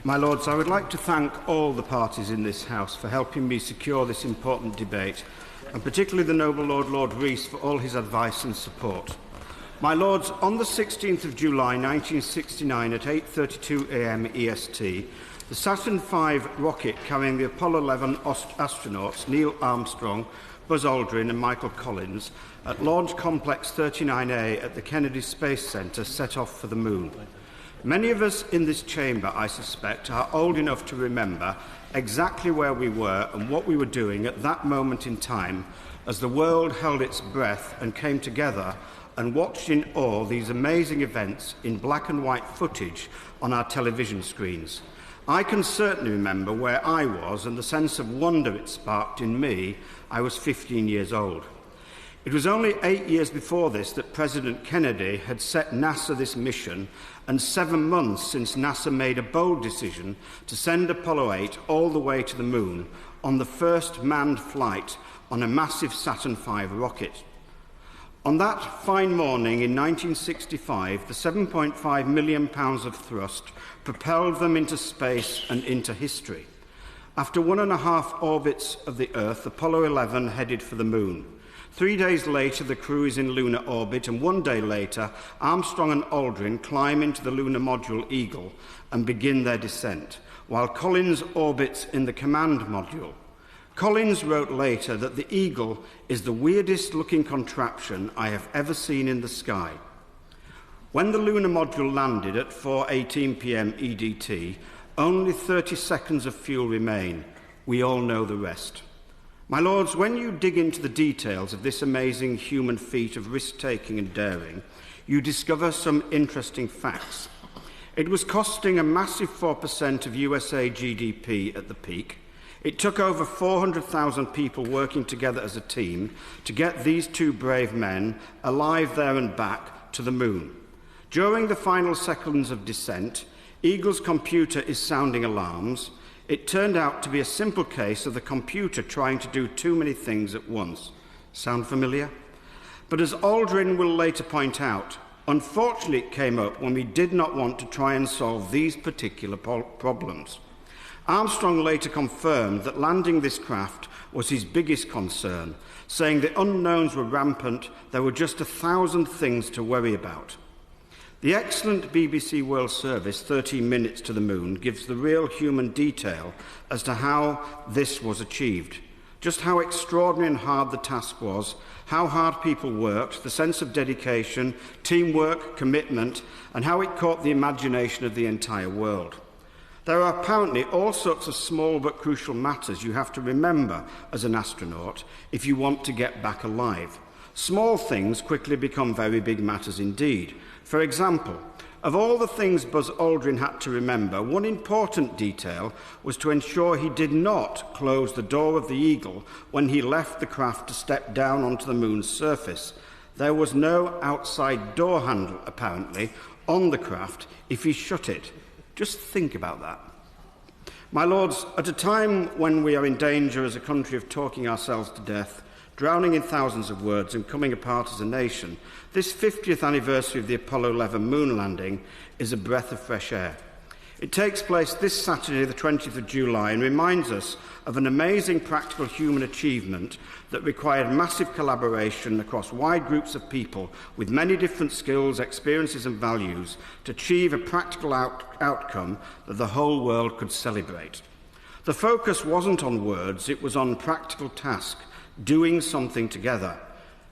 My Lords, I would like to thank all the parties in this House for helping me secure this important debate, and particularly the noble Lord Rees for all his advice and support. My Lords, on the 16th of July 1969 at 8:32 a.m. EST, the Saturn V rocket carrying the Apollo 11 astronauts Neil Armstrong, Buzz Aldrin and Michael Collins at Launch Complex 39A at the Kennedy Space Center set off for the Moon. Many of us in this chamber, I suspect, are old enough to remember exactly where we were and what we were doing at that moment in time as the world held its breath and came together and watched in awe these amazing events in black and white footage on our television screens. I can certainly remember where I was and the sense of wonder it sparked in me. I was 15 years old. It was only 8 years before this that President Kennedy had set NASA this mission, and 7 months since NASA made a bold decision to send Apollo 8 all the way to the Moon on the first manned flight on a massive Saturn V rocket. On that fine morning in 1965, the £7.5 million of thrust propelled them into space and into history. After 1.5 orbits of the Earth, Apollo 11 headed for the Moon. 3 days later, the crew is in lunar orbit, and 1 day later, Armstrong and Aldrin climb into the lunar module Eagle and begin their descent, while Collins orbits in the command module. Collins wrote later that the Eagle is the weirdest-looking contraption I have ever seen in the sky. When the lunar module landed at 4:18 p.m. EDT, only 30 seconds of fuel remain. We all know the rest. My Lords, when you dig into the details of this amazing human feat of risk-taking and daring, you discover some interesting facts. It was costing a massive 4% of USA GDP at the peak. It took over 400,000 people working together as a team to get these two brave men alive there and back to the Moon. During the final seconds of descent, Eagle's computer is sounding alarms. It turned out to be a simple case of the computer trying to do too many things at once. Sound familiar? But as Aldrin will later point out, unfortunately it came up when we did not want to try and solve these particular problems. Armstrong later confirmed that landing this craft was his biggest concern, saying the unknowns were rampant, there were just 1,000 things to worry about. The excellent BBC World Service, 13 Minutes to the Moon, gives the real human detail as to how this was achieved, just how extraordinary and hard the task was, how hard people worked, the sense of dedication, teamwork, commitment, and how it caught the imagination of the entire world. There are apparently all sorts of small but crucial matters you have to remember as an astronaut if you want to get back alive. Small things quickly become very big matters indeed. For example, of all the things Buzz Aldrin had to remember, one important detail was to ensure he did not close the door of the Eagle when he left the craft to step down onto the Moon's surface. There was no outside door handle, apparently, on the craft if he shut it. Just think about that. My Lords, at a time when we are in danger as a country of talking ourselves to death, drowning in thousands of words and coming apart as a nation, this 50th anniversary of the Apollo 11 moon landing is a breath of fresh air. It takes place this Saturday, the 20th of July, and reminds us of an amazing practical human achievement that required massive collaboration across wide groups of people with many different skills, experiences and values to achieve a practical outcome that the whole world could celebrate. The focus wasn't on words, it was on practical task, doing something together.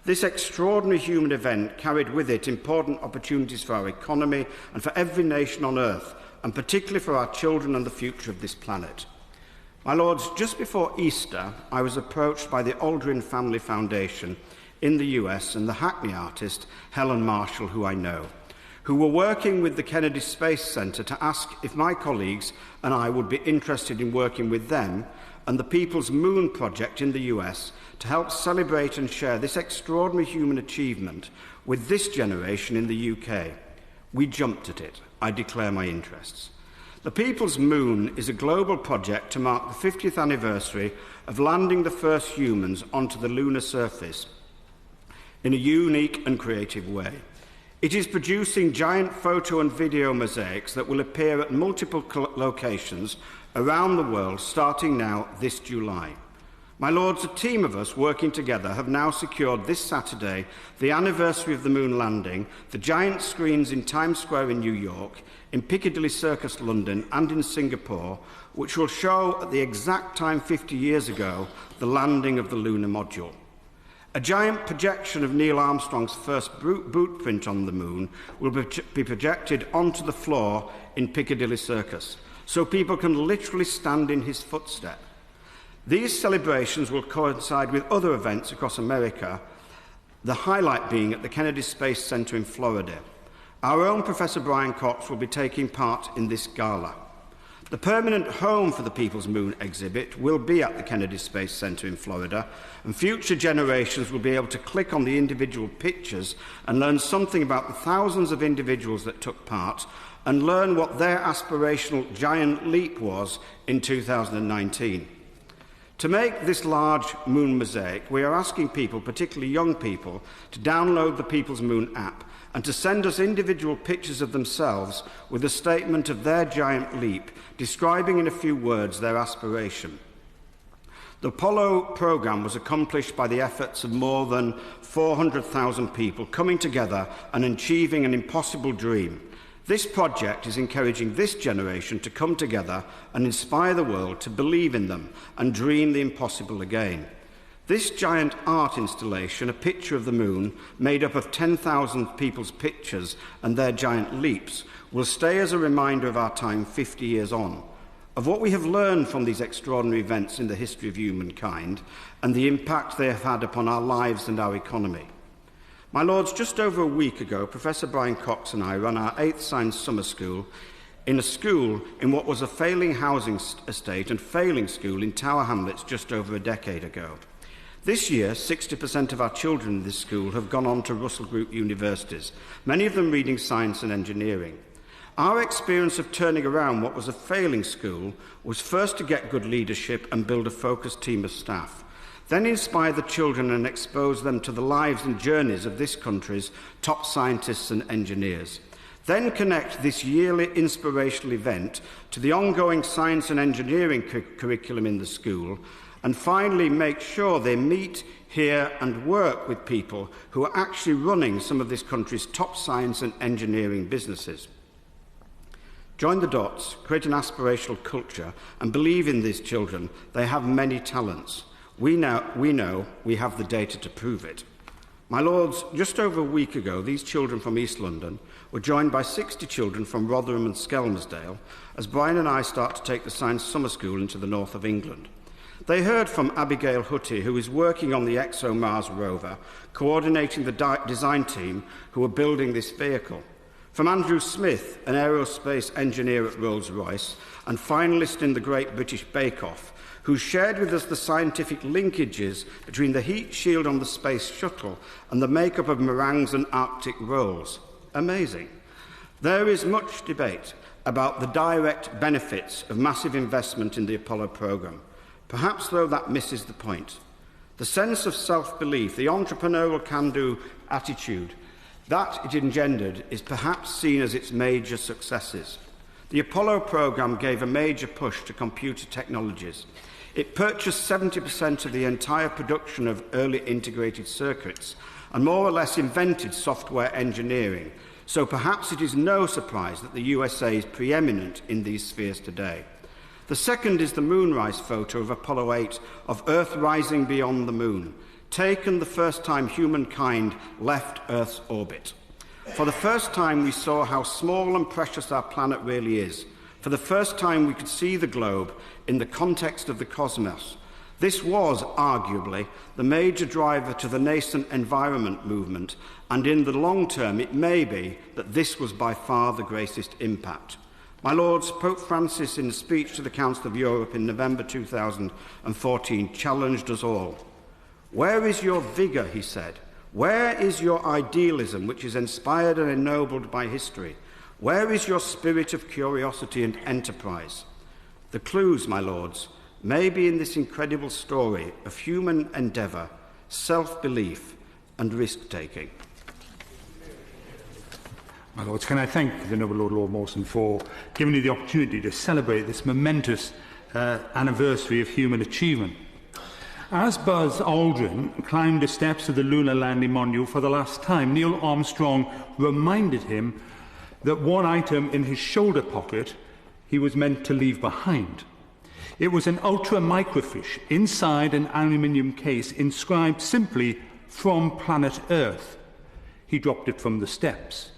This extraordinary human event carried with it important opportunities for our economy and for every nation on Earth, and particularly for our children and the future of this planet. My Lords, just before Easter, I was approached by the Aldrin Family Foundation in the US and the Hackney artist Helen Marshall, who I know, who were working with the Kennedy Space Center to ask if my colleagues and I would be interested in working with them and the People's Moon Project in the US to help celebrate and share this extraordinary human achievement with this generation in the UK. We jumped at it. I declare my interests. The People's Moon is a global project to mark the 50th anniversary of landing the first humans onto the lunar surface in a unique and creative way. It is producing giant photo and video mosaics that will appear at multiple locations around the world starting now this July. My Lords, a team of us working together have now secured this Saturday the anniversary of the moon landing, the giant screens in Times Square in New York, in Piccadilly Circus London and in Singapore, which will show at the exact time 50 years ago the landing of the lunar module. A giant projection of Neil Armstrong's first boot print on the moon will be projected onto the floor in Piccadilly Circus, so people can literally stand in his footsteps. These celebrations will coincide with other events across America, the highlight being at the Kennedy Space Center in Florida. Our own Professor Brian Cox will be taking part in this gala. The permanent home for the People's Moon exhibit will be at the Kennedy Space Center in Florida, and future generations will be able to click on the individual pictures and learn something about the thousands of individuals that took part and learn what their aspirational giant leap was in 2019. To make this large moon mosaic, we are asking people, particularly young people, to download the People's Moon app and to send us individual pictures of themselves with a statement of their giant leap, describing in a few words their aspiration. The Apollo programme was accomplished by the efforts of more than 400,000 people coming together and achieving an impossible dream. This project is encouraging this generation to come together and inspire the world to believe in them and dream the impossible again. This giant art installation, a picture of the moon, made up of 10,000 people's pictures and their giant leaps, will stay as a reminder of our time 50 years on, of what we have learned from these extraordinary events in the history of humankind and the impact they have had upon our lives and our economy. My Lords, just over a week ago, Professor Brian Cox and I ran our 8th Science Summer School in a school in what was a failing housing estate and failing school in Tower Hamlets just over a decade ago. This year, 60% of our children in this school have gone on to Russell Group universities, many of them reading science and engineering. Our experience of turning around what was a failing school was first to get good leadership and build a focused team of staff. Then inspire the children and expose them to the lives and journeys of this country's top scientists and engineers. Then connect this yearly inspirational event to the ongoing science and engineering curriculum in the school, and finally make sure they meet, hear and work with people who are actually running some of this country's top science and engineering businesses. Join the dots, create an aspirational culture and believe in these children. They have many talents. We know we have the data to prove it. My Lords, just over a week ago, these children from East London were joined by 60 children from Rotherham and Skelmersdale as Brian and I start to take the Science Summer School into the north of England. They heard from Abigail Hutty, who is working on the ExoMars rover, coordinating the design team who are building this vehicle. From Andrew Smith, an aerospace engineer at Rolls-Royce and finalist in the Great British Bake Off, who shared with us the scientific linkages between the heat shield on the space shuttle and the makeup of meringues and Arctic rolls. Amazing. There is much debate about the direct benefits of massive investment in the Apollo programme. Perhaps, though, that misses the point. The sense of self-belief, the entrepreneurial can-do attitude that it engendered is perhaps seen as its major successes. The Apollo programme gave a major push to computer technologies. It purchased 70% of the entire production of early integrated circuits and more or less invented software engineering. So perhaps it is no surprise that the USA is preeminent in these spheres today. The second is the moonrise photo of Apollo 8 of Earth rising beyond the moon, taken the first time humankind left Earth's orbit. For the first time, we saw how small and precious our planet really is. For the first time, we could see the globe in the context of the cosmos. This was, arguably, the major driver to the nascent environment movement, and in the long term, it may be that this was by far the greatest impact. My Lords, Pope Francis, in a speech to the Council of Europe in November 2014, challenged us all. Where is your vigour, he said? Where is your idealism, which is inspired and ennobled by history? Where is your spirit of curiosity and enterprise? The clues, my Lords, may be in this incredible story of human endeavour, self-belief and risk-taking. My Lords, can I thank the Noble Lord Mawson for giving me the opportunity to celebrate this momentous anniversary of human achievement. As Buzz Aldrin climbed the steps of the lunar landing module for the last time, Neil Armstrong reminded him that one item in his shoulder pocket he was meant to leave behind. It was an ultra microfiche inside an aluminium case inscribed simply, "From planet Earth." He dropped it from the steps.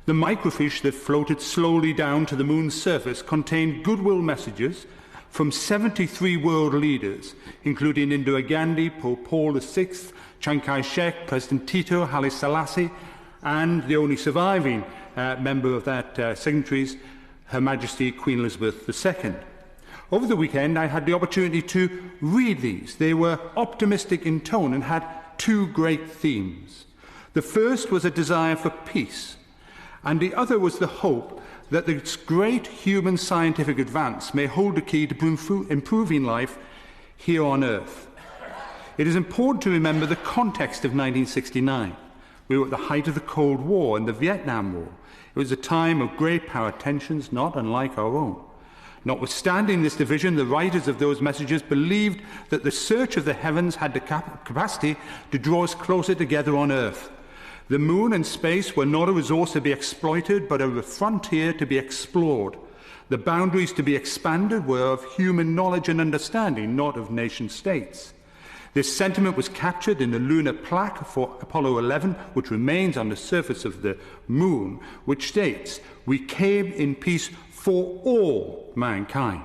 The microfiche that floated slowly down to the moon's surface contained goodwill messages from 73 world leaders, including Indira Gandhi, Pope Paul VI, Chiang Kai-shek, President Tito, Haile Selassie, and the only surviving member of that signatories, Her Majesty Queen Elizabeth II. Over the weekend, I had the opportunity to read these. They were optimistic in tone and had two great themes. The first was a desire for peace, and the other was the hope that this great human scientific advance may hold the key to improving life here on Earth. It is important to remember the context of 1969. We were at the height of the Cold War and the Vietnam War. It was a time of great power tensions, not unlike our own. Notwithstanding this division, the writers of those messages believed that the search of the heavens had the capacity to draw us closer together on Earth. The moon and space were not a resource to be exploited, but a frontier to be explored. The boundaries to be expanded were of human knowledge and understanding, not of nation-states. This sentiment was captured in the lunar plaque for Apollo 11, which remains on the surface of the moon, which states, "We came in peace for all mankind."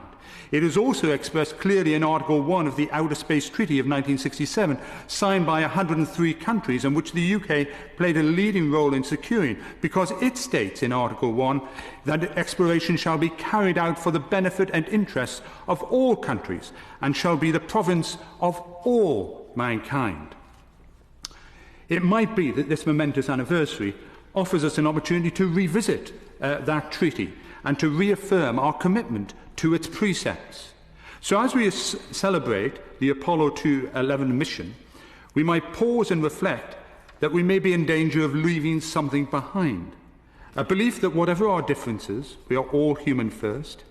It is also expressed clearly in Article 1 of the Outer Space Treaty of 1967, signed by 103 countries, and which the UK played a leading role in securing, because it states in Article 1 that exploration shall be carried out for the benefit and interests of all countries, and shall be the province of all mankind. It might be that this momentous anniversary offers us an opportunity to revisit that treaty and to reaffirm our commitment to its precepts. So as we celebrate the Apollo 11 mission, we might pause and reflect that we may be in danger of leaving something behind. A belief that whatever our differences, we are all human first,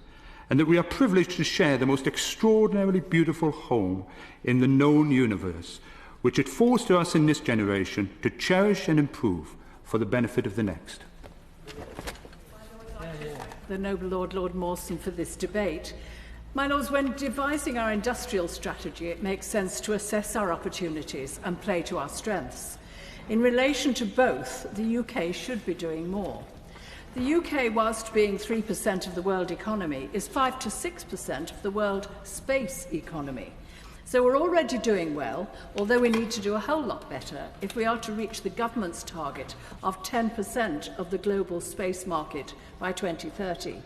and that we are privileged to share the most extraordinarily beautiful home in the known universe, which it falls to us in this generation to cherish and improve for the benefit of the next. The Noble Lord Mawson for this debate. My Lords, when devising our industrial strategy, it makes sense to assess our opportunities and play to our strengths. In relation to both, the UK should be doing more. The UK, whilst being 3% of the world economy, is 5 to 6% of the world space economy. So we're already doing well, although we need to do a whole lot better if we are to reach the government's target of 10% of the global space market by 2030.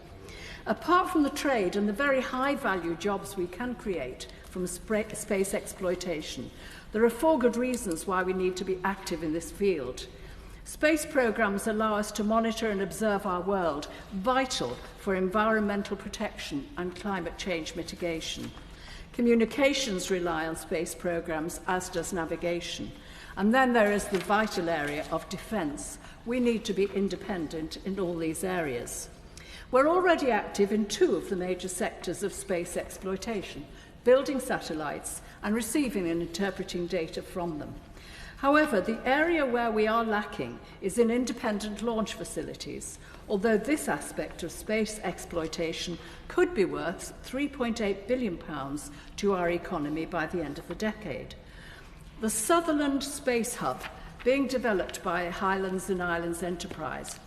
Apart from the trade and the very high-value jobs we can create from space exploitation, there are 4 good reasons why we need to be active in this field. Space programs allow us to monitor and observe our world, vital for environmental protection and climate change mitigation. Communications rely on space programs, as does navigation. And then there is the vital area of defence. We need to be independent in all these areas. We're already active in 2 of the major sectors of space exploitation, building satellites and receiving and interpreting data from them. However, the area where we are lacking is in independent launch facilities, although this aspect of space exploitation could be worth £3.8 billion to our economy by the end of the decade. The Sutherland Space Hub, being developed by Highlands and Islands Enterprise,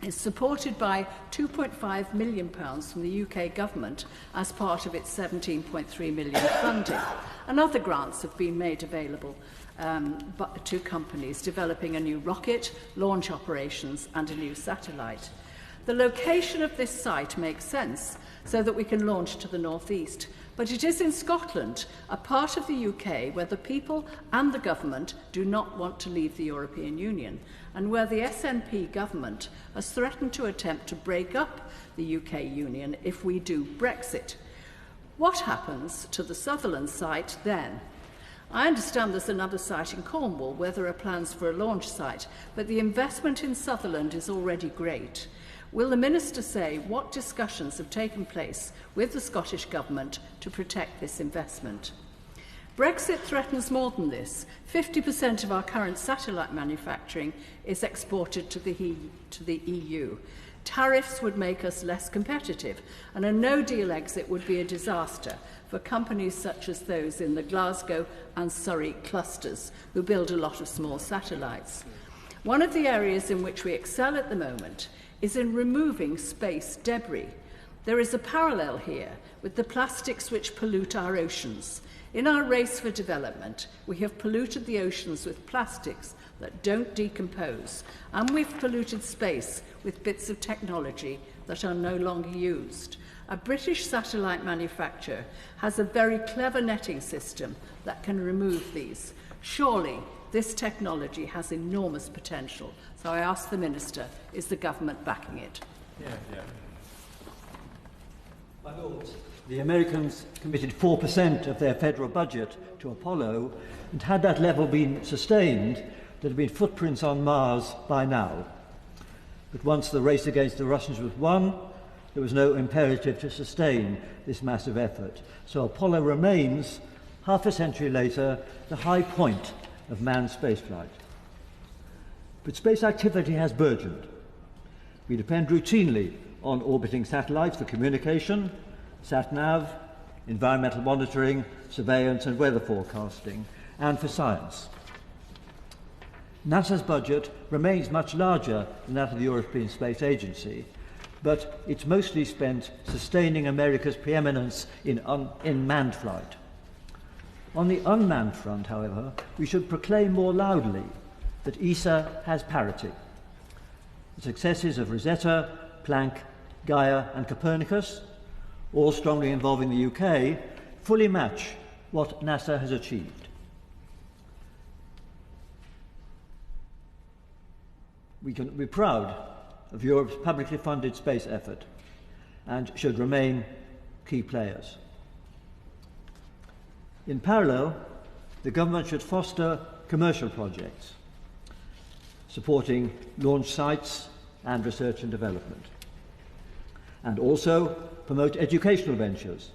is supported by £2.5 million from the UK government as part of its £17.3 million funding, and other grants have been made available to companies developing a new rocket, launch operations and a new satellite. The location of this site makes sense so that we can launch to the northeast, but it is in Scotland, a part of the UK where the people and the government do not want to leave the European Union, and where the SNP government has threatened to attempt to break up the UK Union if we do Brexit. What happens to the Sutherland site then? I understand there's another site in Cornwall where there are plans for a launch site, but the investment in Sutherland is already great. Will the Minister say what discussions have taken place with the Scottish Government to protect this investment? Brexit threatens more than this. 50% of our current satellite manufacturing is exported to the EU. Tariffs would make us less competitive, and a no-deal exit would be a disaster for companies such as those in the Glasgow and Surrey clusters, who build a lot of small satellites. One of the areas in which we excel at the moment is in removing space debris. There is a parallel here with the plastics which pollute our oceans. In our race for development, we have polluted the oceans with plastics that don't decompose, and we've polluted space with bits of technology that are no longer used. A British satellite manufacturer has a very clever netting system that can remove these. Surely this technology has enormous potential. So I ask the Minister, is the government backing it? My Lords, the Americans committed 4% of their federal budget to Apollo, and had that level been sustained, there had been footprints on Mars by now. But once the race against the Russians was won, there was no imperative to sustain this massive effort. So Apollo remains, half a century later, the high point of manned spaceflight. But space activity has burgeoned. We depend routinely on orbiting satellites for communication, sat-nav, environmental monitoring, surveillance and weather forecasting, and for science. NASA's budget remains much larger than that of the European Space Agency, but it's mostly spent sustaining America's preeminence in manned flight. On the unmanned front, however, we should proclaim more loudly that ESA has parity. The successes of Rosetta, Planck, Gaia and Copernicus, all strongly involving the UK, fully match what NASA has achieved. We can be proud of Europe's publicly funded space effort and should remain key players. In parallel, the government should foster commercial projects, supporting launch sites and research and development, and also promote educational ventures,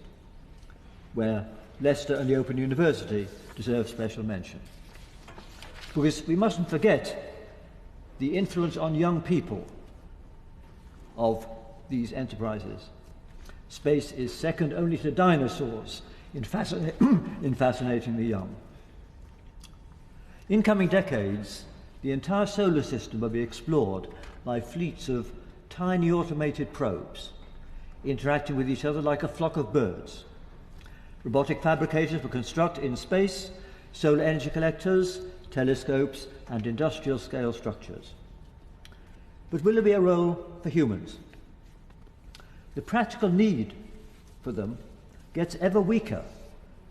where Leicester and the Open University deserve special mention. Because we mustn't forget the influence on young people of these enterprises. Space is second only to dinosaurs in fascinating the young. In coming decades, the entire solar system will be explored by fleets of tiny automated probes, interacting with each other like a flock of birds. Robotic fabricators will construct in space solar energy collectors, telescopes, and industrial-scale structures. But will there be a role for humans? The practical need for them gets ever weaker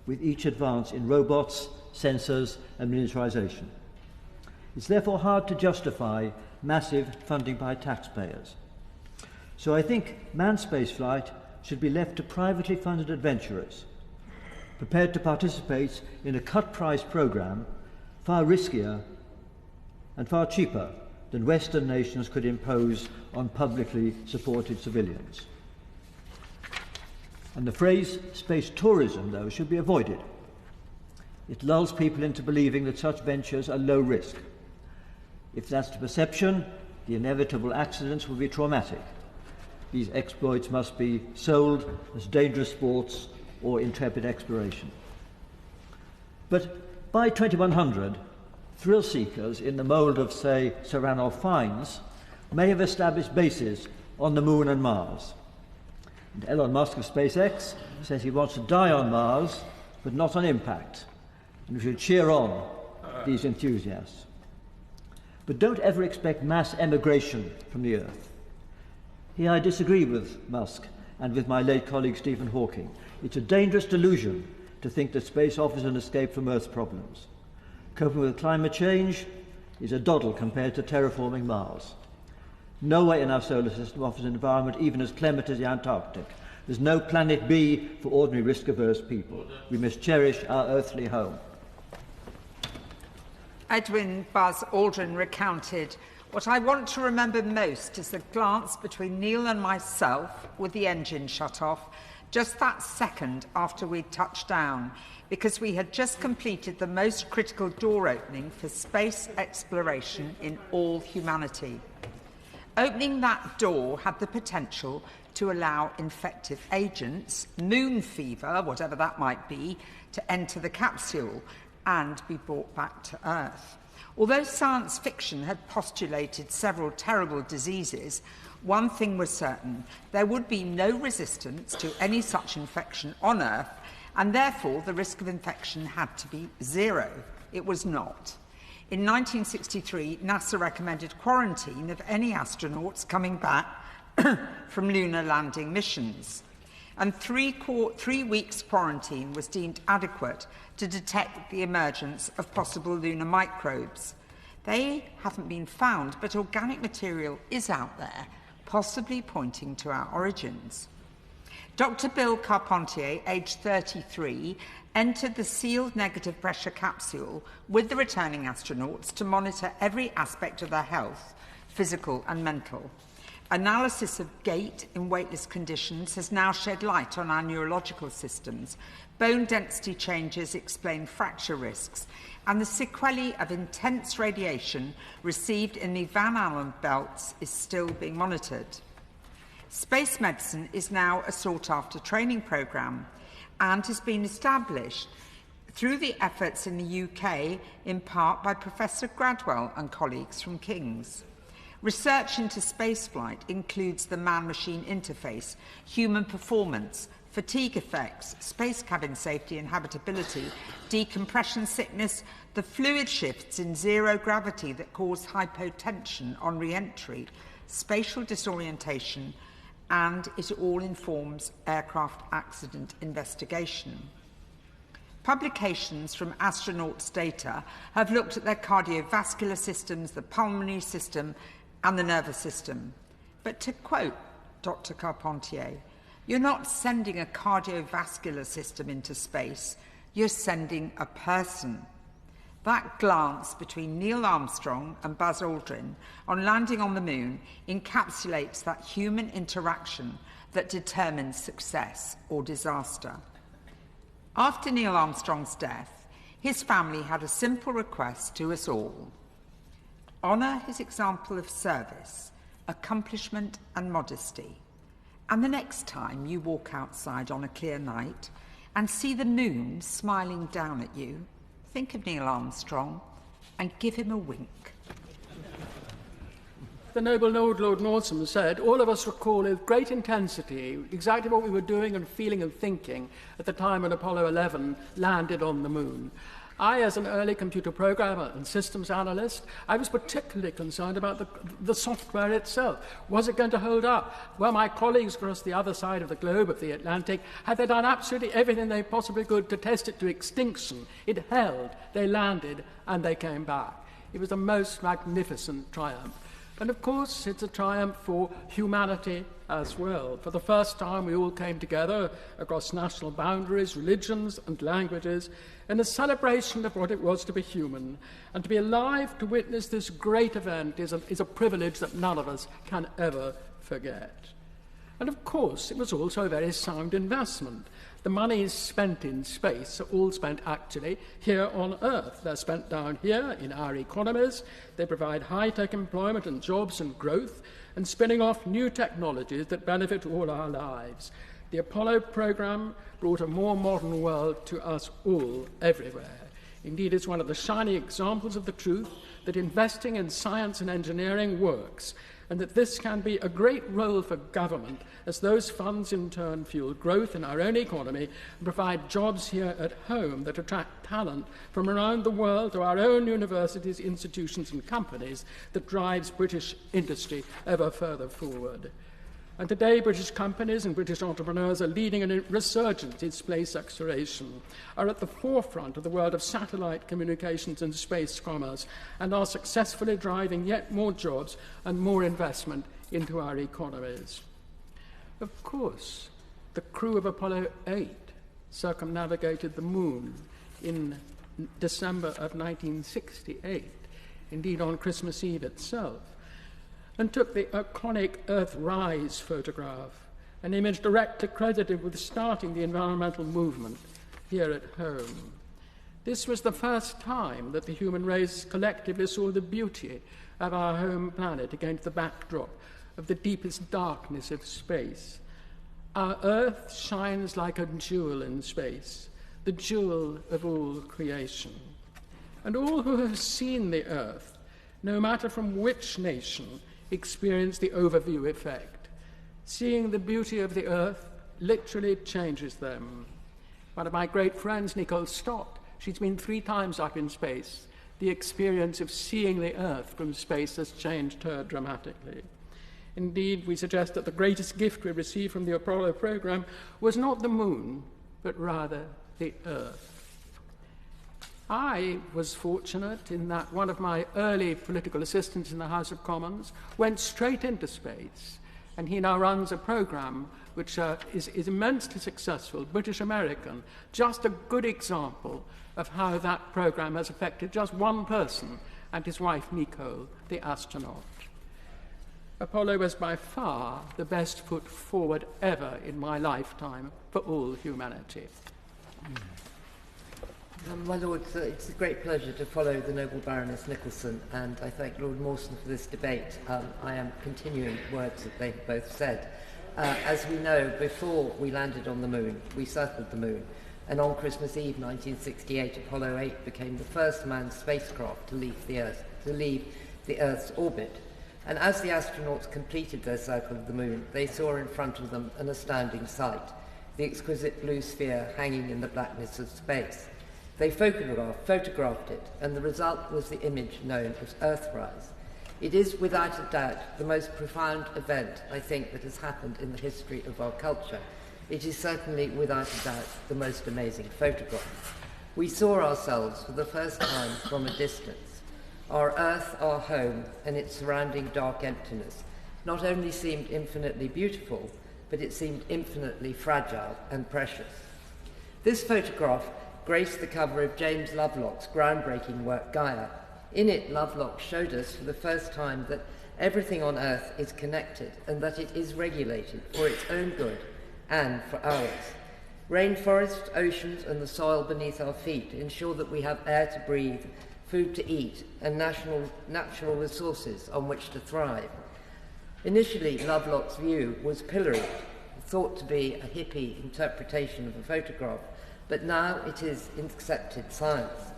with each advance in robots, sensors, and miniaturization. It's therefore hard to justify massive funding by taxpayers. So I think manned spaceflight should be left to privately funded adventurers, prepared to participate in a cut-price program far riskier and far cheaper than Western nations could impose on publicly supported civilians. And the phrase space tourism, though, should be avoided. It lulls people into believing that such ventures are low risk. If that's the perception, the inevitable accidents will be traumatic. These exploits must be sold as dangerous sports or intrepid exploration. But by 2100, thrill seekers in the mould of, say, Sir Ranulph Fiennes may have established bases on the Moon and Mars. And Elon Musk of SpaceX says he wants to die on Mars, but not on impact. And we should cheer on these enthusiasts. But don't ever expect mass emigration from the Earth. Here I disagree with Musk and with my late colleague Stephen Hawking. It's a dangerous delusion to think that space offers an escape from Earth's problems. Coping with climate change is a doddle compared to terraforming Mars. Nowhere in our solar system offers an environment even as clement as the Antarctic. There's no planet B for ordinary risk-averse people. We must cherish our earthly home. Edwin Buzz Aldrin recounted, "What I want to remember most is the glance between Neil and myself with the engine shut off, just that second after we'd touched down, because we had just completed the most critical door opening for space exploration in all humanity. Opening that door had the potential to allow infective agents, moon fever, whatever that might be, to enter the capsule and be brought back to Earth. Although science fiction had postulated several terrible diseases, one thing was certain: there would be no resistance to any such infection on Earth, and therefore the risk of infection had to be zero. It was not. In 1963, NASA recommended quarantine of any astronauts coming back from lunar landing missions, and 3 weeks quarantine was deemed adequate to detect the emergence of possible lunar microbes. They haven't been found, but organic material is out there, possibly pointing to our origins. Dr. Bill Carpentier, aged 33, entered the sealed negative pressure capsule with the returning astronauts to monitor every aspect of their health, physical and mental. Analysis of gait in weightless conditions has now shed light on our neurological systems. Bone density changes explain fracture risks, and the sequelae of intense radiation received in the Van Allen belts is still being monitored. Space medicine is now a sought-after training programme and has been established through the efforts in the UK, in part by Professor Gradwell and colleagues from King's. Research into spaceflight includes the man-machine interface, human performance, fatigue effects, space cabin safety and habitability, decompression sickness, the fluid shifts in zero gravity that cause hypotension on re-entry, spatial disorientation, and it all informs aircraft accident investigation. Publications from astronauts' data have looked at their cardiovascular systems, the pulmonary system, and the nervous system. But to quote Dr. Carpentier, you're not sending a cardiovascular system into space, you're sending a person. That glance between Neil Armstrong and Buzz Aldrin on landing on the moon encapsulates that human interaction that determines success or disaster. After Neil Armstrong's death, his family had a simple request to us all: honour his example of service, accomplishment and modesty. And the next time you walk outside on a clear night and see the moon smiling down at you, think of Neil Armstrong and give him a wink. The noble Lord Mawson said, all of us recall with great intensity exactly what we were doing and feeling and thinking at the time when Apollo 11 landed on the moon. I, as an early computer programmer and systems analyst, I was particularly concerned about the software itself. Was it going to hold up? Well, my colleagues across the other side of the globe, of the Atlantic, had they done absolutely everything they possibly could to test it to extinction. It held, they landed, and they came back. It was a most magnificent triumph. And of course, it's a triumph for humanity as well. For the first time, we all came together across national boundaries, religions, and languages in a celebration of what it was to be human. And to be alive to witness this great event is a privilege that none of us can ever forget. And of course, it was also a very sound investment. The money spent in space are all spent actually here on Earth. They're spent down here in our economies. They provide high-tech employment and jobs and growth, and spinning off new technologies that benefit all our lives. The Apollo program brought a more modern world to us all, everywhere. Indeed, it's one of the shining examples of the truth that investing in science and engineering works, and that this can be a great role for government, as those funds in turn fuel growth in our own economy and provide jobs here at home that attract talent from around the world to our own universities, institutions and companies that drives British industry ever further forward. And today, British companies and British entrepreneurs are leading a resurgence in space exploration, are at the forefront of the world of satellite communications and space commerce, and are successfully driving yet more jobs and more investment into our economies. Of course, the crew of Apollo 8 circumnavigated the moon in December of 1968, indeed on Christmas Eve itself, and took the iconic Earthrise photograph, an image directly credited with starting the environmental movement here at home. This was the first time that the human race collectively saw the beauty of our home planet against the backdrop of the deepest darkness of space. Our Earth shines like a jewel in space, the jewel of all creation. And all who have seen the Earth, no matter from which nation, experience the overview effect. Seeing the beauty of the Earth literally changes them. One of my great friends, Nicole Stott, she's been 3 times up in space. The experience of seeing the Earth from space has changed her dramatically. Indeed, we suggest that the greatest gift we received from the Apollo program was not the moon, but rather the Earth. I was fortunate in that one of my early political assistants in the House of Commons went straight into space, and he now runs a program which is immensely successful, British-American, just a good example of how that program has affected just one person and his wife, Nicole, the astronaut. Apollo was by far the best foot forward ever in my lifetime for all humanity. My Lords, it's a great pleasure to follow the Noble Baroness Nicholson, and I thank Lord Mawson for this debate. I am continuing words that they've both said. As we know, before we landed on the moon, we circled the moon, and on Christmas Eve 1968, Apollo 8 became the first manned spacecraft to leave the Earth's orbit. And as the astronauts completed their circle of the moon, they saw in front of them an astounding sight, the exquisite blue sphere hanging in the blackness of space. They photographed it, and the result was the image known as Earthrise. It is, without a doubt, the most profound event, I think, that has happened in the history of our culture. It is certainly, without a doubt, the most amazing photograph. We saw ourselves for the first time from a distance. Our Earth, our home, and its surrounding dark emptiness not only seemed infinitely beautiful, but it seemed infinitely fragile and precious. This photograph graced the cover of James Lovelock's groundbreaking work, Gaia. In it, Lovelock showed us for the first time that everything on Earth is connected and that it is regulated for its own good and for ours. Rainforests, oceans, and the soil beneath our feet ensure that we have air to breathe, food to eat, and natural resources on which to thrive. Initially, Lovelock's view was pilloried, thought to be a hippie interpretation of a photograph, but now it is accepted science.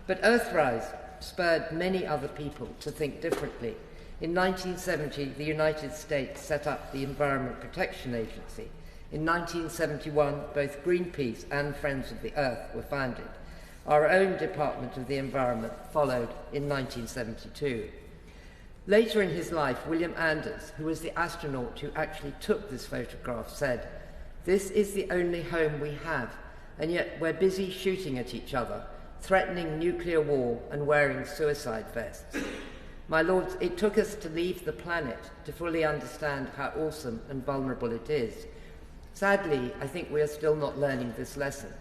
But Earthrise spurred many other people to think differently. In 1970, the United States set up the Environment Protection Agency. In 1971, both Greenpeace and Friends of the Earth were founded. Our own Department of the Environment followed in 1972. Later in his life, William Anders, who was the astronaut who actually took this photograph, said, "This is the only home we have, and yet we're busy shooting at each other, threatening nuclear war and wearing suicide vests." My Lords, it took us to leave the planet to fully understand how awesome and vulnerable it is. Sadly, I think we are still not learning this lesson.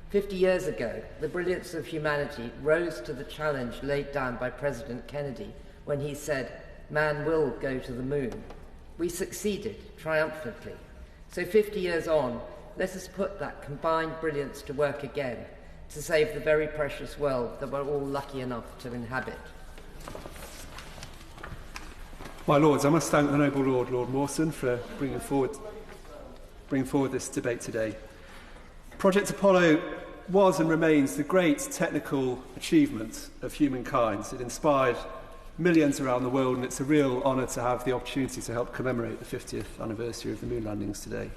50 years ago, the brilliance of humanity rose to the challenge laid down by President Kennedy when he said, "Man will go to the moon." We succeeded triumphantly. So 50 years on, let us put that combined brilliance to work again to save the very precious world that we're all lucky enough to inhabit. My Lords, I must thank the Noble Lord Mawson for bringing forward this debate today. Project Apollo was and remains the great technical achievement of humankind. It inspired millions around the world, and it's a real honour to have the opportunity to help commemorate the 50th anniversary of the moon landings today.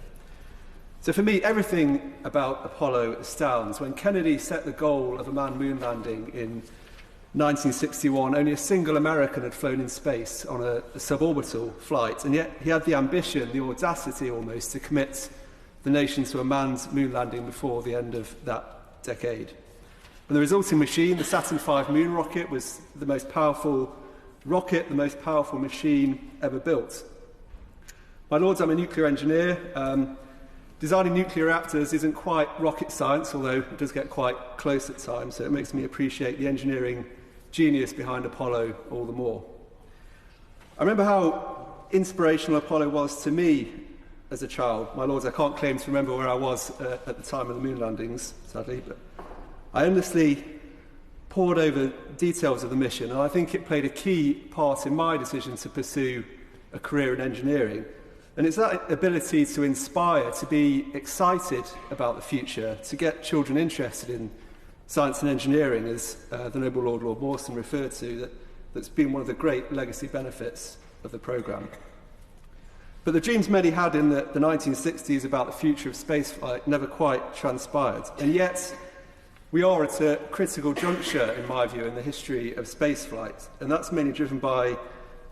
So for me, everything about Apollo astounds. When Kennedy set the goal of a manned moon landing in 1961, only a single American had flown in space on a suborbital flight, and yet he had the ambition, the audacity almost, to commit the nation to a manned moon landing before the end of that decade. And the resulting machine, the Saturn V moon rocket, was the most powerful rocket, the most powerful machine ever built. My Lords, I'm a nuclear engineer. designing nuclear reactors isn't quite rocket science, although it does get quite close at times, so it makes me appreciate the engineering genius behind Apollo all the more. I remember how inspirational Apollo was to me as a child. My lords, I can't claim to remember where I was at the time of the moon landings, sadly, but I honestly pored over details of the mission, and I think it played a key part in my decision to pursue a career in engineering. And it's that ability to inspire, to be excited about the future, to get children interested in science and engineering, as the Noble Lord Mawson referred to, that's been one of the great legacy benefits of the programme. But the dreams many had in the 1960s about the future of spaceflight never quite transpired. And yet, we are at a critical juncture, in my view, in the history of spaceflight. And that's mainly driven by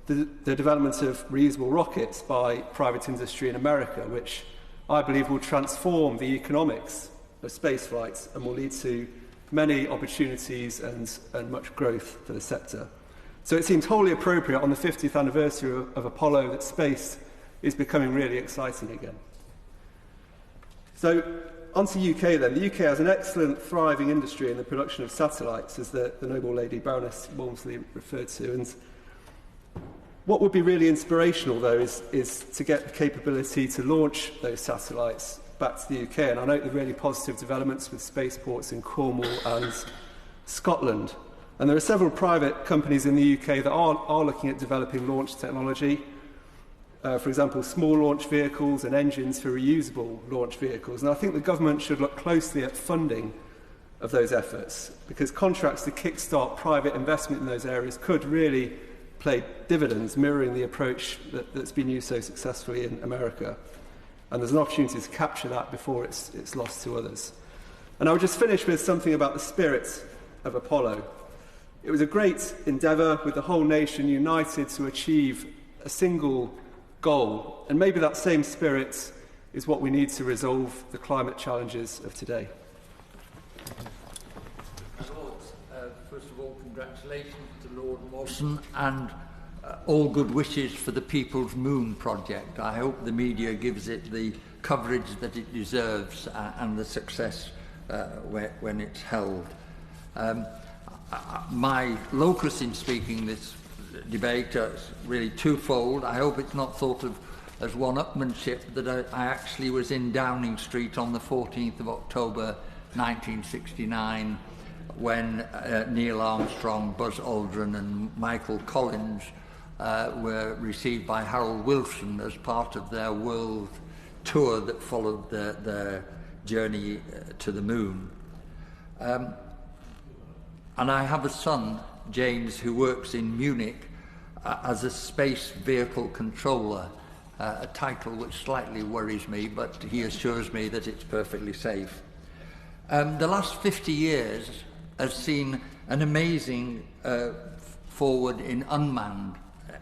the development of reusable rockets by private industry in America, which I believe will transform the economics of spaceflight and will lead to many opportunities and much growth for the sector. So it seems wholly appropriate on the 50th anniversary of Apollo that space is becoming really exciting again. So on to UK then. The UK has an excellent, thriving industry in the production of satellites, as the Noble Lady Baroness Walmsley referred to. And what would be really inspirational, though, is to get the capability to launch those satellites back to the UK. And I note the really positive developments with spaceports in Cornwall and Scotland. And there are several private companies in the UK that are looking at developing launch technology. For example, small launch vehicles and engines for reusable launch vehicles. And I think the government should look closely at funding of those efforts, because contracts to kickstart private investment in those areas could really play dividends, mirroring the approach that's been used so successfully in America. And there's an opportunity to capture that before it's lost to others. And I would just finish with something about the spirit of Apollo. It was a great endeavour with the whole nation united to achieve a single goal. And maybe that same spirit is what we need to resolve the climate challenges of today. First of all, congratulations to Lord Mawson and all good wishes for the People's Moon project. I hope the media gives it the coverage that it deserves and the success when it's held. My locus in speaking this debate is really twofold. I hope it's not thought of as one-upmanship that I actually was in Downing Street on the 14th of October 1969 when Neil Armstrong, Buzz Aldrin and Michael Collins were received by Harold Wilson as part of their world tour that followed their journey to the moon. And I have a son, James, who works in Munich as a space vehicle controller, a title which slightly worries me, but he assures me that it's perfectly safe. The last 50 years has seen an amazing forward in unmanned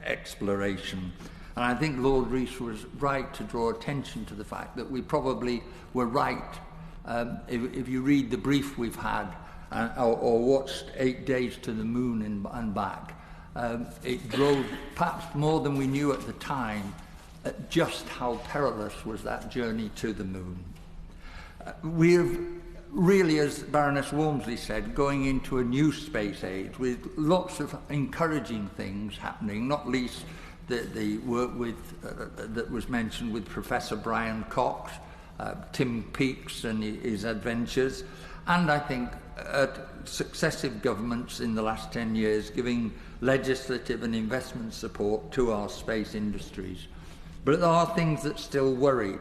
exploration. And I think Lord Rees was right to draw attention to the fact that we probably were right. If you read the brief we've had or watched 8 Days to the Moon and back, it drove perhaps more than we knew at the time at just how perilous was that journey to the moon. We've really, as Baroness Walmsley said, going into a new space age with lots of encouraging things happening, not least the work with that was mentioned with Professor Brian Cox, Tim Peake and his adventures, and I think successive governments in the last 10 years giving legislative and investment support to our space industries. But there are things that still worry.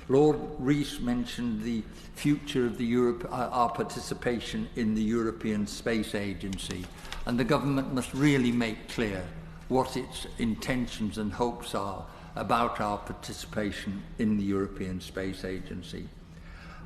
Lord Rees mentioned the future of our participation in the European Space Agency, and the government must really make clear what its intentions and hopes are about our participation in the European Space Agency.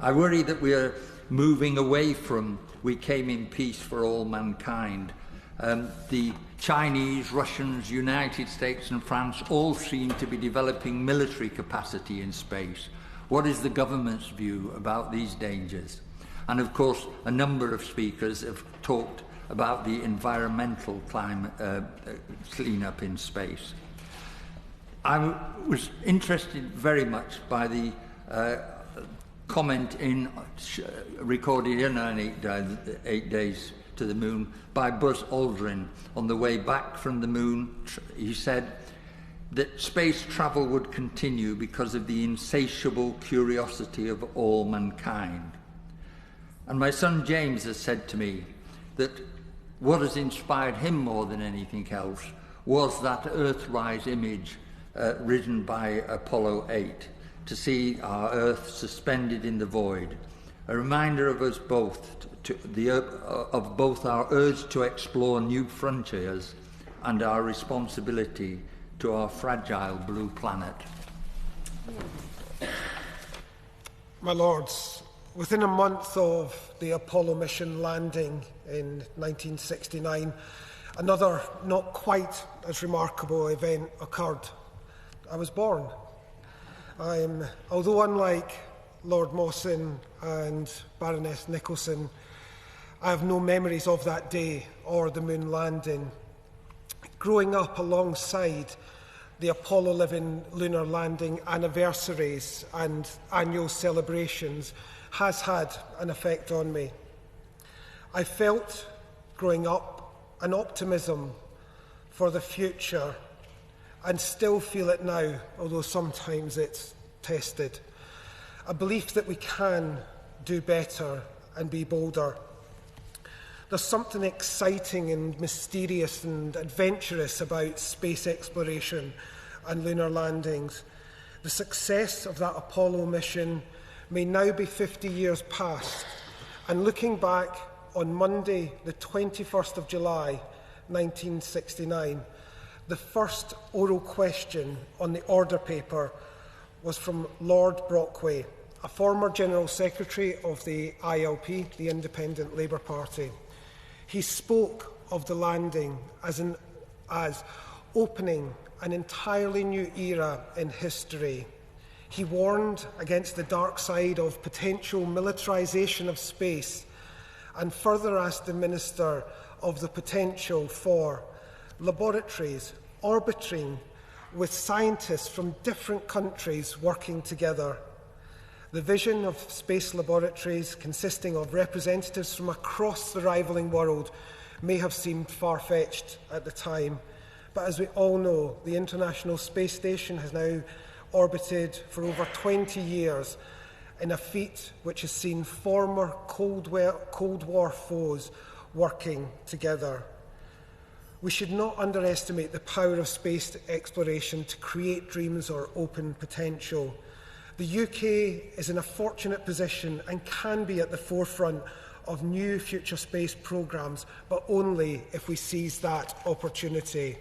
I worry that we are moving away from "we came in peace for all mankind." The Chinese, Russians, United States and France all seem to be developing military capacity in space. What is the government's view about these dangers? And of course, a number of speakers have talked about the environmental climate clean-up in space. I was interested very much by the comment recorded in on 8 days to the moon by Buzz Aldrin on the way back from the moon. He said that space travel would continue because of the insatiable curiosity of all mankind. And my son James has said to me that what has inspired him more than anything else was that Earthrise image ridden by Apollo 8, to see our Earth suspended in the void, a reminder of us both, of both our urge to explore new frontiers and our responsibility to our fragile blue planet. My Lords, within a month of the Apollo mission landing in 1969, another not quite as remarkable event occurred. I was born. Although unlike Lord Mawson and Baroness Nicholson, I have no memories of that day or the moon landing. Growing up alongside the Apollo 11 lunar landing anniversaries and annual celebrations has had an effect on me. I felt, growing up, an optimism for the future, and still feel it now, although sometimes it's tested. A belief that we can do better and be bolder. There's something exciting and mysterious and adventurous about space exploration and lunar landings. The success of that Apollo mission may now be 50 years past, and looking back on Monday, the 21st of July, 1969, the first oral question on the order paper was from Lord Brockway, a former General Secretary of the ILP, the Independent Labour Party. He spoke of the landing as opening an entirely new era in history. He warned against the dark side of potential militarisation of space, and further asked the Minister of the potential for laboratories orbiting with scientists from different countries working together. The vision of space laboratories consisting of representatives from across the rivalling world may have seemed far-fetched at the time, but as we all know, the International Space Station has now orbited for over 20 years in a feat which has seen former Cold War foes working together. We should not underestimate the power of space exploration to create dreams or open potential. The UK is in a fortunate position and can be at the forefront of new future space programmes, but only if we seize that opportunity.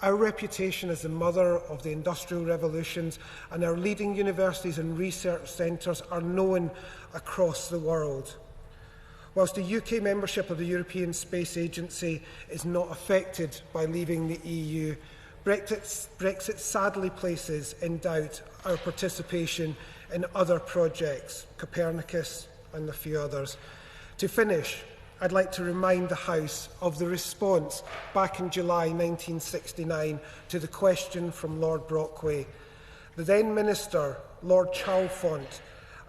Our reputation as the mother of the industrial revolutions, and our leading universities and research centres are known across the world. Whilst the UK membership of the European Space Agency is not affected by leaving the EU, Brexit sadly places in doubt our participation in other projects, Copernicus and a few others. To finish, I'd like to remind the House of the response back in July 1969 to the question from Lord Brockway. The then Minister, Lord Chalfont,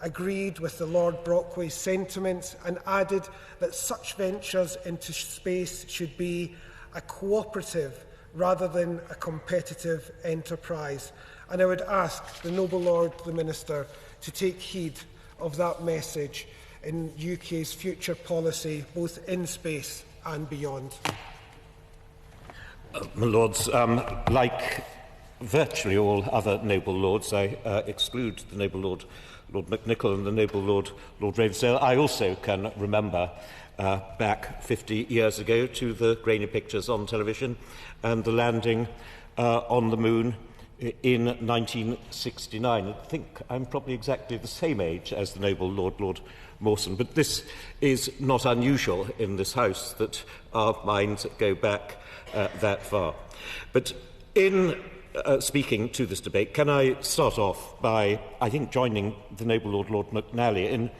agreed with the Lord Brockway's sentiments and added that such ventures into space should be a cooperative rather than a competitive enterprise. And I would ask the noble Lord the Minister to take heed of that message in UK's future policy, both in space and beyond. My Lords, like virtually all other noble lords, I exclude the noble Lord McNichol and the noble Lord Ravensdale. I also can remember back 50 years ago to the grainy pictures on television and the landing on the moon in 1969. I think I'm probably exactly the same age as the noble Lord Mawson, but this is not unusual in this House that our minds go back that far. But in speaking to this debate, can I start off by, I think, joining the noble Lord McNally in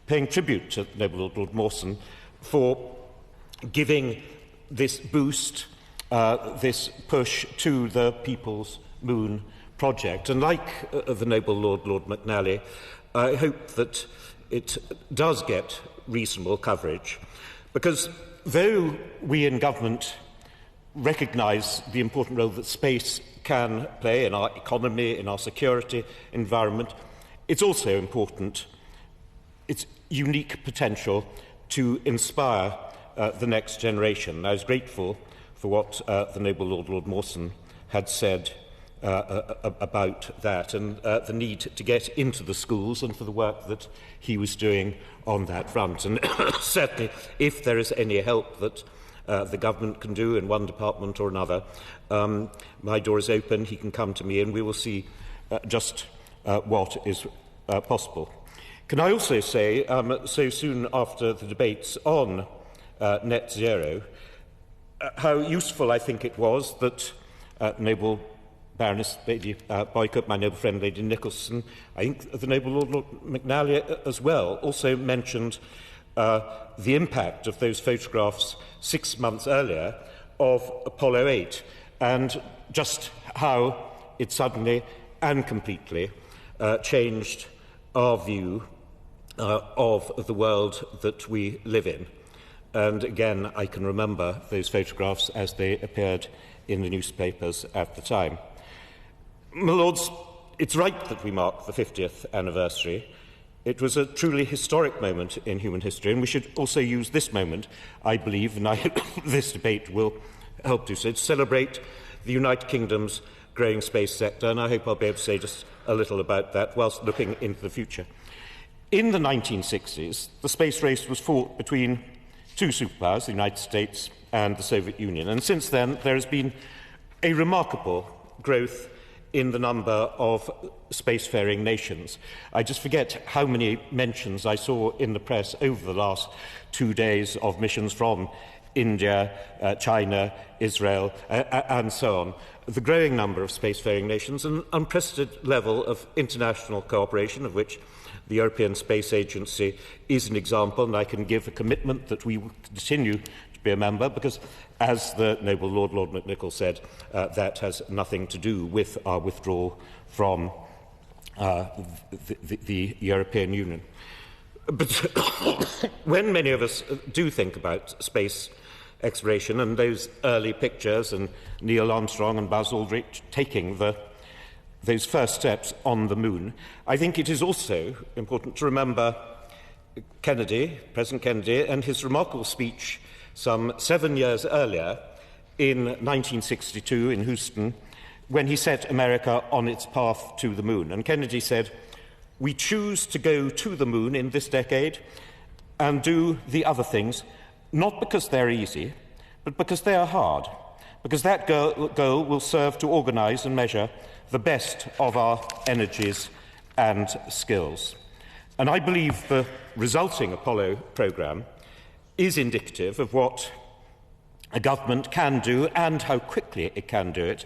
paying tribute to the noble Lord Mawson for giving this boost, this push to the People's Moon project. And like the noble Lord McNally, I hope that it does get reasonable coverage, because though we in government recognise the important role that space can play in our economy, in our security environment, it's also important, its unique potential to inspire the next generation. I was grateful for what the noble Lord Mawson had said about that, and the need to get into the schools, and for the work that he was doing on that front. And certainly, if there is any help that the government can do in one department or another, my door is open, he can come to me, and we will see just what is possible. Can I also say, so soon after the debates on net zero, how useful I think it was that noble Baroness Lady Boycott, my noble friend Lady Nicholson, I think the noble Lord McNally as well, also mentioned the impact of those photographs 6 months earlier of Apollo 8, and just how it suddenly and completely changed our view of the world that we live in. And again, I can remember those photographs as they appeared in the newspapers at the time. My Lords, it's right that we mark the 50th anniversary. It was a truly historic moment in human history, and we should also use this moment, I believe, and I hope this debate will help do so, to celebrate the United Kingdom's growing space sector, and I hope I'll be able to say just a little about that whilst looking into the future. In the 1960s, the space race was fought between two superpowers, the United States and the Soviet Union, and since then there has been a remarkable growth in the number of spacefaring nations. I just forget how many mentions I saw in the press over the last 2 days of missions from India, China, Israel, and so on. The growing number of spacefaring nations, an unprecedented level of international cooperation, of which the European Space Agency is an example, and I can give a commitment that we will continue to be a member, because, as the noble Lord McNichol said, that has nothing to do with our withdrawal from the European Union. But when many of us do think about space exploration and those early pictures and Neil Armstrong and Buzz Aldrin taking those first steps on the moon, I think it is also important to remember President Kennedy, and his remarkable speech some 7 years earlier in 1962 in Houston, when he set America on its path to the moon. And Kennedy said, "We choose to go to the moon in this decade and do the other things, not because they're easy, but because they are hard, because that goal will serve to organise and measure the best of our energies and skills." And I believe the resulting Apollo programme is indicative of what a government can do and how quickly it can do it,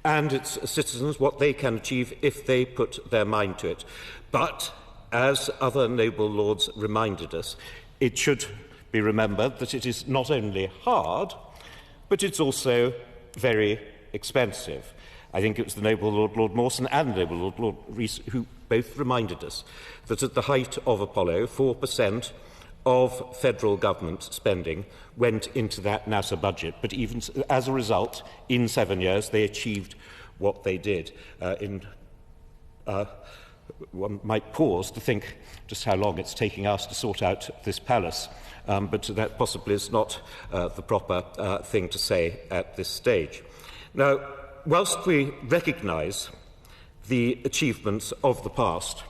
and its citizens what they can achieve if they put their mind to it. But, as other noble lords reminded us, it should be remembered that it is not only hard, but it's also very expensive. I think it was the noble Lord Mawson and the noble Lord Rees who both reminded us that at the height of Apollo, 4% of federal government spending went into that NASA budget. But even as a result, in 7 years, they achieved what they did. One might pause to think just how long it's taking us to sort out this palace, but that possibly is not the proper thing to say at this stage. Now, whilst we recognise the achievements of the past,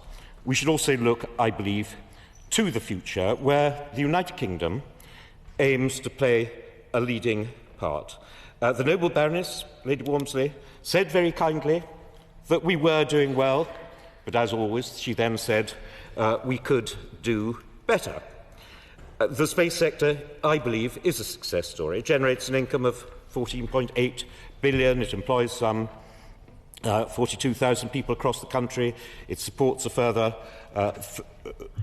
we should also look, I believe, to the future, where the United Kingdom aims to play a leading part. The noble Baroness, Lady Walmsley, said very kindly that we were doing well, but as always, she then said we could do better. The space sector, I believe, is a success story. It generates an income of 14.8 billion. It employs some 42,000 people across the country. It supports a further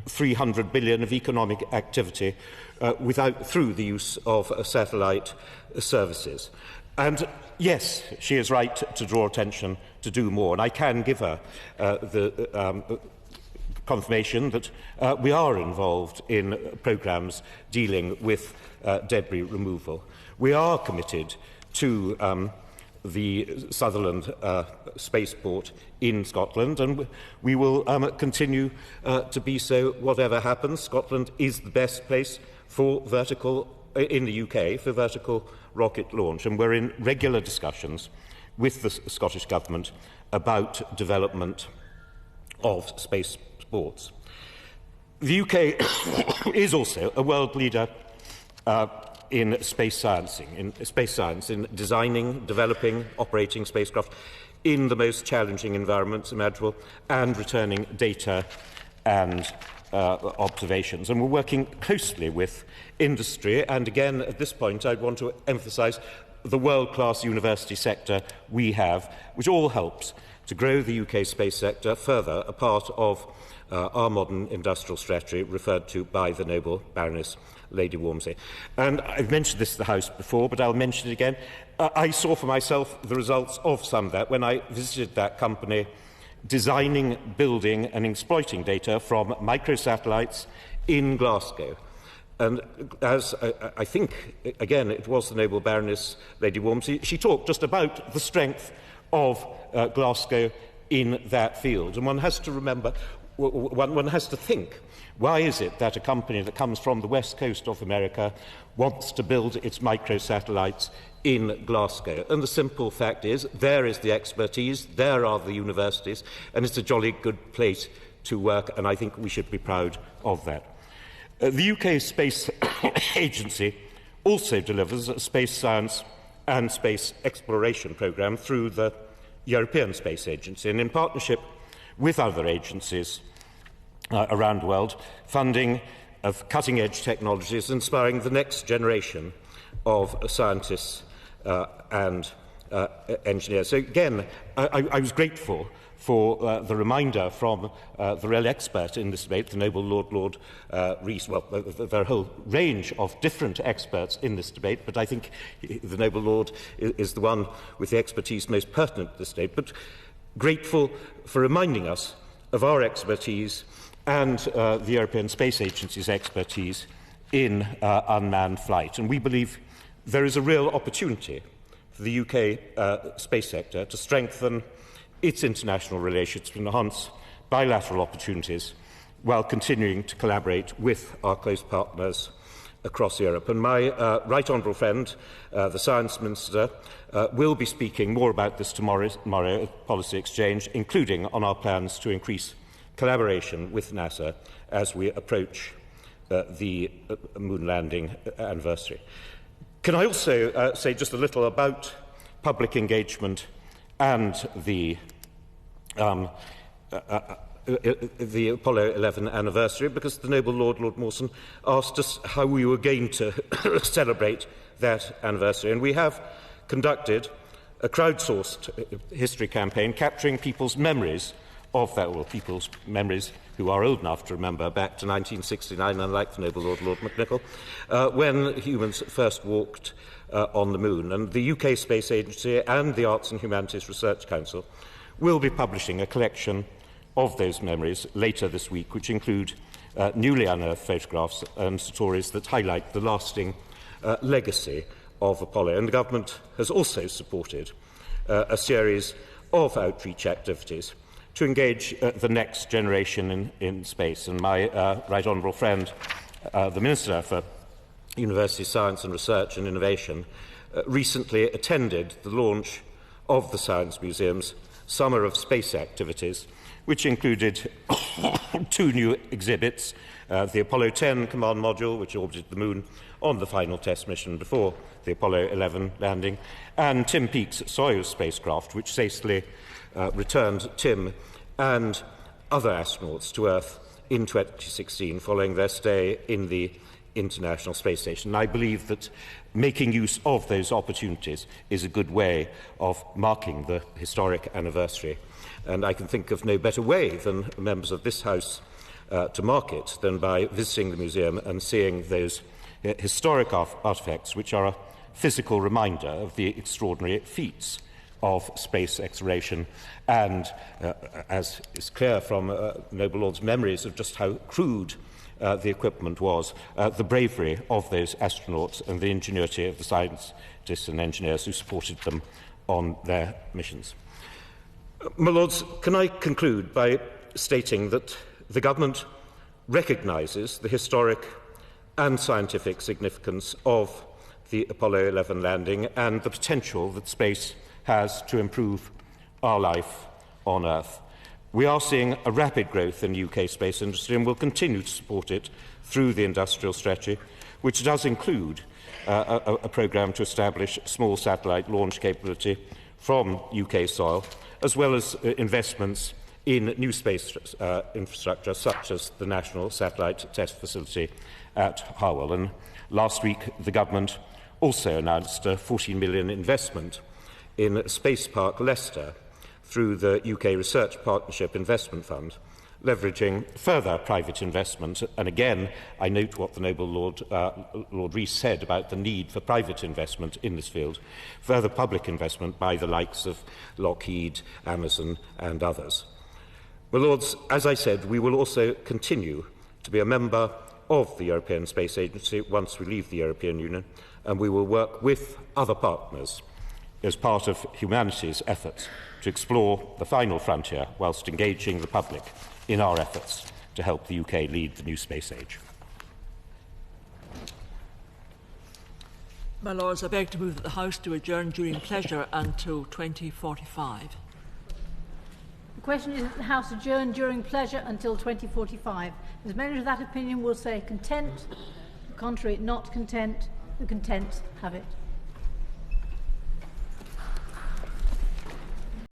300 billion of economic activity through the use of satellite services. And yes, she is right to draw attention to do more, and I can give her the confirmation that we are involved in programmes dealing with debris removal. We are committed to the Sutherland spaceport in Scotland, and we will continue to be so whatever happens. Scotland is the best place for in the UK for vertical rocket launch, and we're in regular discussions with the Scottish Government about development of space sports. The UK is also a world leader in space science, in designing, developing, operating spacecraft in the most challenging environments imaginable, and returning data and observations. And we're working closely with industry, and again at this point I'd want to emphasise the world-class university sector we have, which all helps to grow the UK space sector further, a part of our modern industrial strategy referred to by the Noble Baroness Lady Walmsley. And I've mentioned this to the House before, but I'll mention it again. I saw for myself the results of some of that when I visited that company, designing, building and exploiting data from microsatellites in Glasgow. And as I think, again, it was the Noble Baroness Lady Walmsley, she talked just about the strength of Glasgow in that field. And one has to remember, one has to think, why is it that a company that comes from the west coast of America wants to build its microsatellites in Glasgow? And the simple fact is, there is the expertise, there are the universities, and it's a jolly good place to work, and I think we should be proud of that. The UK Space Agency also delivers a space science and space exploration programme through the European Space Agency, and in partnership with other agencies around the world, funding of cutting-edge technologies, inspiring the next generation of scientists and engineers. So again, I was grateful for the reminder from the real expert in this debate, the Noble Lord Rees. Well, there are a whole range of different experts in this debate, but I think the Noble Lord is the one with the expertise most pertinent to this debate. But grateful for reminding us of our expertise and the European Space Agency's expertise in unmanned flight. And we believe there is a real opportunity for the UK space sector to strengthen its international relations, to enhance bilateral opportunities while continuing to collaborate with our close partners across Europe. And my right honourable friend, the Science Minister, will be speaking more about this tomorrow at Policy Exchange, including on our plans to increase collaboration with NASA as we approach the moon landing anniversary. Can I also say just a little about public engagement and the Apollo 11 anniversary, because the Noble Lord Mawson asked us how we were going to celebrate that anniversary. And we have conducted a crowdsourced history campaign capturing people's memories of that, well, people's memories who are old enough to remember back to 1969, unlike the Noble Lord McNichol, when humans first walked on the moon. And the UK Space Agency and the Arts and Humanities Research Council will be publishing a collection of those memories later this week, which include newly unearthed photographs and stories that highlight the lasting legacy of Apollo. And the government has also supported a series of outreach activities to engage the next generation in space. And my right honourable friend, the Minister for University Science and Research and Innovation, recently attended the launch of the Science Museum's Summer of Space activities, which included two new exhibits, the Apollo 10 command module, which orbited the moon on the final test mission before the Apollo 11 landing, and Tim Peake's Soyuz spacecraft, which safely returned Tim and other astronauts to Earth in 2016 following their stay in the International Space Station. And I believe that making use of those opportunities is a good way of marking the historic anniversary. And I can think of no better way than members of this House to mark it than by visiting the museum and seeing those historic artefacts, which are a physical reminder of the extraordinary feats of space exploration, and, as is clear from Noble Lord's memories of just how crude the equipment was, the bravery of those astronauts and the ingenuity of the scientists and engineers who supported them on their missions. My Lords, can I conclude by stating that the Government recognises the historic and scientific significance of the Apollo 11 landing and the potential that space has to improve our life on Earth. We are seeing a rapid growth in the UK space industry and will continue to support it through the industrial strategy, which does include a programme to establish small satellite launch capability from UK soil, as well as investments in new space infrastructure, such as the National Satellite Test Facility at Harwell. And last week, the Government also announced a £14 million investment in Space Park Leicester through the UK Research Partnership Investment Fund, leveraging further private investment. And again, I note what the Noble Lord Rees said about the need for private investment in this field, further public investment by the likes of Lockheed, Amazon and others. Well, Lords, as I said, we will also continue to be a member of the European Space Agency once we leave the European Union, and we will work with other partners as part of humanity's efforts to explore the final frontier whilst engaging the public in our efforts to help the UK lead the new space age. My Lords, I beg to move that the House to adjourn during pleasure until 2045. The question is that the House adjourn during pleasure until 2045. As many of that opinion will say content, the contrary not content, the content have it.